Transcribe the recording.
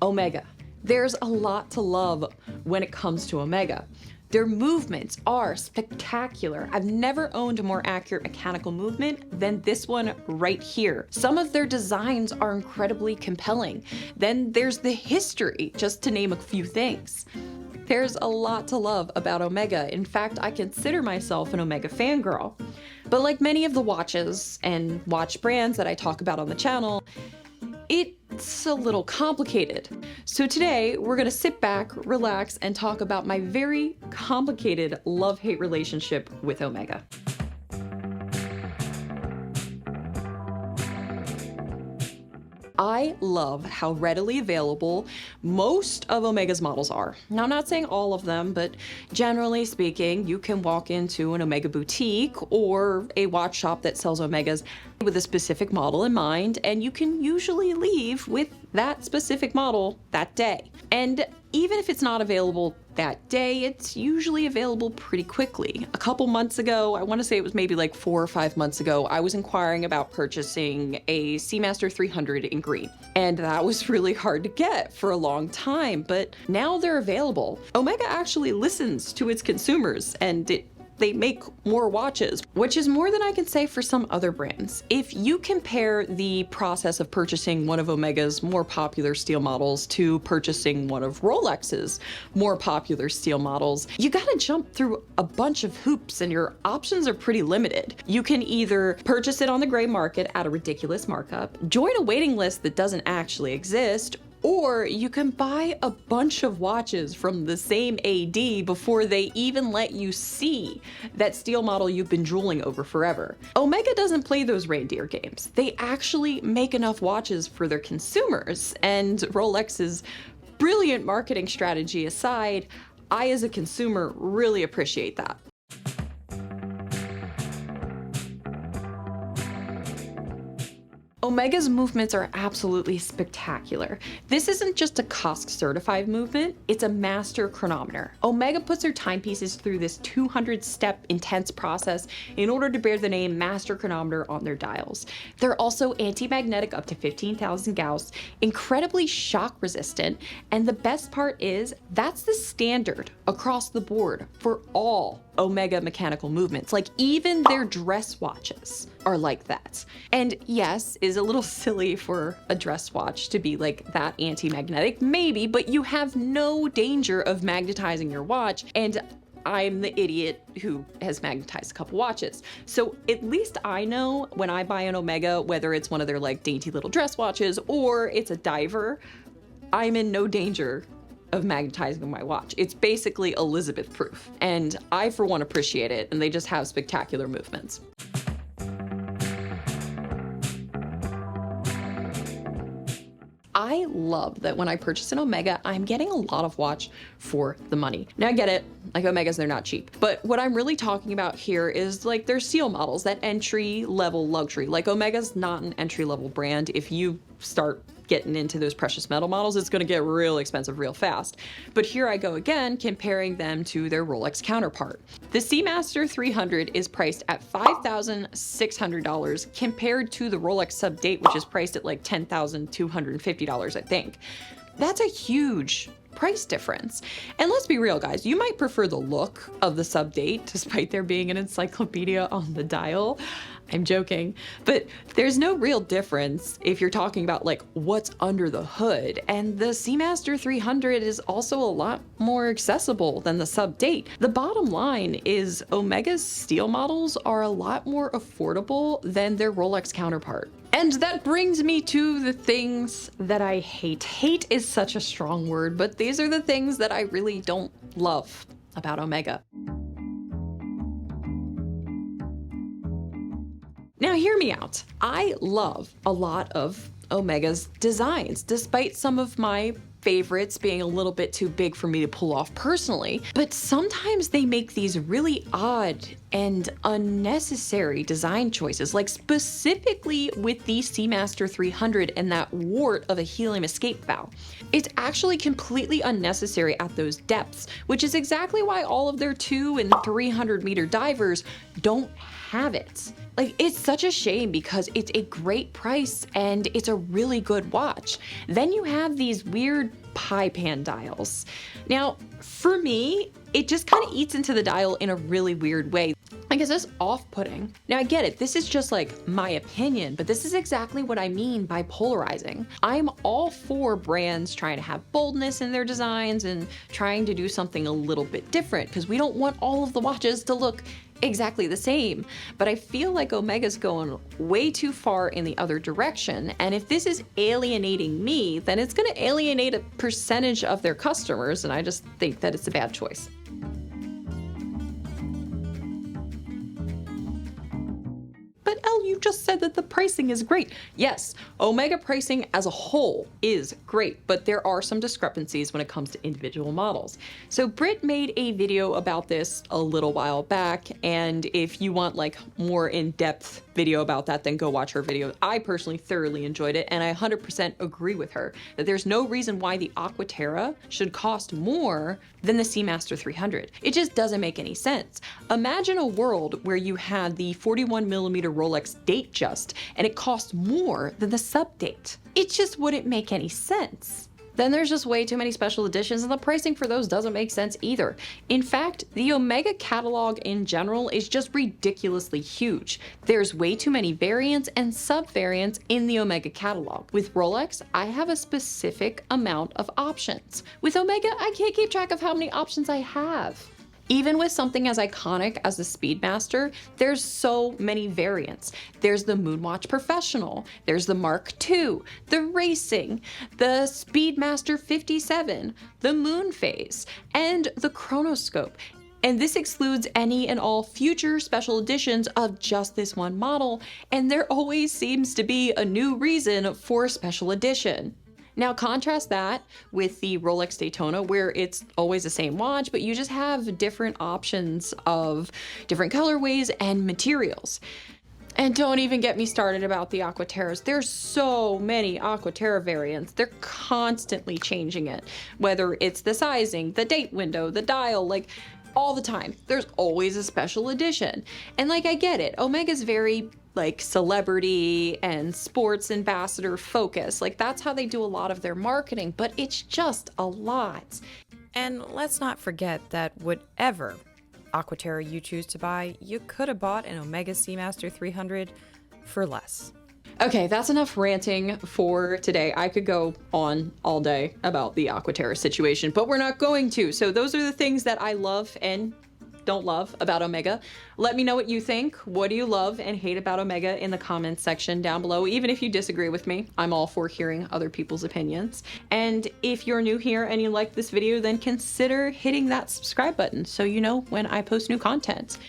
Omega. There's a lot to love when it comes to Omega. Their movements are spectacular. I've never owned a more accurate mechanical movement than this one right here. Some of their designs are incredibly compelling. Then there's the history, just to name a few things. There's a lot to love about Omega. In fact, I consider myself an Omega fangirl. But like many of the watches and watch brands that I talk about on the channel, it's a little complicated. So today we're gonna sit back, relax, and talk about my very complicated love-hate relationship with Omega. I love how readily available most of Omega's models are. Now, I'm not saying all of them, but generally speaking, you can walk into an Omega boutique or a watch shop that sells Omegas with a specific model in mind, and you can usually leave with that specific model that day. And even if it's not available that day, it's usually available pretty quickly. A couple months ago, I want to say it was maybe like 4 or 5 months ago, I was inquiring about purchasing a Seamaster 300 in green. And that was really hard to get for a long time, but now they're available. Omega actually listens to its consumers, and they make more watches, which is more than I can say for some other brands. If you compare the process of purchasing one of Omega's more popular steel models to purchasing one of Rolex's more popular steel models, you gotta jump through a bunch of hoops and your options are pretty limited. You can either purchase it on the gray market at a ridiculous markup, join a waiting list that doesn't actually exist, or you can buy a bunch of watches from the same AD before they even let you see that steel model you've been drooling over forever. Omega doesn't play those reindeer games. They actually make enough watches for their consumers, and Rolex's brilliant marketing strategy aside, I as a consumer really appreciate that. Omega's movements are absolutely spectacular. This isn't just a COSC certified movement, it's a master chronometer. Omega puts their timepieces through this 200-step intense process in order to bear the name master chronometer on their dials. They're also anti-magnetic up to 15,000 Gauss, incredibly shock resistant, and the best part is that's the standard across the board for all Omega mechanical movements. Like even their dress watches are like that. And yes, is a little silly for a dress watch to be like that anti-magnetic, maybe, but you have no danger of magnetizing your watch, and I'm the idiot who has magnetized a couple watches. So at least I know when I buy an Omega, whether it's one of their like dainty little dress watches or it's a diver, I'm in no danger of magnetizing my watch. It's basically Elizabeth proof, and I for one appreciate it, and they just have spectacular movements. I love that when I purchase an Omega, I'm getting a lot of watch for the money. Now I get it, like Omegas, they're not cheap. But what I'm really talking about here is like their steel models, that entry level luxury. Like Omega's not an entry level brand. If you start getting into those precious metal models, it's gonna get real expensive real fast. But here I go again, comparing them to their Rolex counterpart. The Seamaster 300 is priced at $5,600 compared to the Rolex Sub-Date, which is priced at like $10,250, I think. That's a huge price difference. And let's be real, guys, you might prefer the look of the Sub-Date despite there being an encyclopedia on the dial. I'm joking, but there's no real difference if you're talking about like what's under the hood. And the Seamaster 300 is also a lot more accessible than the Sub-Date. The bottom line is Omega's steel models are a lot more affordable than their Rolex counterpart. And that brings me to the things that I hate. Hate is such a strong word, but these are the things that I really don't love about Omega. Now hear me out. I love a lot of Omega's designs, despite some of my favorites being a little bit too big for me to pull off personally. But sometimes they make these really odd and unnecessary design choices, like specifically with the Seamaster 300 and that wart of a helium escape valve. It's actually completely unnecessary at those depths, which is exactly why all of their 200 and 300 meter divers don't have it. Like, it's such a shame because it's a great price and it's a really good watch. Then you have these weird pie pan dials. Now, for me, it just kind of eats into the dial in a really weird way. Like, it's just off-putting. Now, I get it. This is just like my opinion, but this is exactly what I mean by polarizing. I'm all for brands trying to have boldness in their designs and trying to do something a little bit different, because we don't want all of the watches to look exactly the same. But I feel like Omega's going way too far in the other direction. And if this is alienating me, then it's going to alienate a percentage of their customers. And I just think that it's a bad choice. But Elle, you just said that the pricing is great. Yes, Omega pricing as a whole is great, but there are some discrepancies when it comes to individual models. So Britt made a video about this a little while back, and if you want like more in-depth video about that, then go watch her video. I personally thoroughly enjoyed it, and I 100% agree with her that there's no reason why the Aquaterra should cost more than the Seamaster 300. It just doesn't make any sense. Imagine a world where you had the 41mm Rolex Datejust and it cost more than the sub-date. It just wouldn't make any sense. Then there's just way too many special editions, and the pricing for those doesn't make sense either. In fact, the Omega catalog in general is just ridiculously huge. There's way too many variants and sub-variants in the Omega catalog. With Rolex, I have a specific amount of options. With Omega, I can't keep track of how many options I have. Even with something as iconic as the Speedmaster, there's so many variants. There's the Moonwatch Professional, there's the Mark II, the Racing, the Speedmaster 57, the Moon Phase, and the Chronoscope. And this excludes any and all future special editions of just this one model, and there always seems to be a new reason for a special edition. Now contrast that with the Rolex Daytona, where it's always the same watch, but you just have different options of different colorways and materials. And don't even get me started about the Aquaterras. There's so many Aquaterra variants. They're constantly changing it, whether it's the sizing, the date window, the dial, like all the time. There's always a special edition. And like, I get it. Omega's very like celebrity and sports ambassador focus. Like, that's how they do a lot of their marketing, but it's just a lot. And let's not forget that whatever Aquaterra you choose to buy, you could have bought an Omega Seamaster 300 for less. Okay, that's enough ranting for today. I could go on all day about the Aquaterra situation, but we're not going to. So those are the things that I love and don't love about Omega. Let me know what you think. What do you love and hate about Omega in the comments section down below? Even if you disagree with me, I'm all for hearing other people's opinions. And if you're new here and you like this video, then consider hitting that subscribe button so you know when I post new content.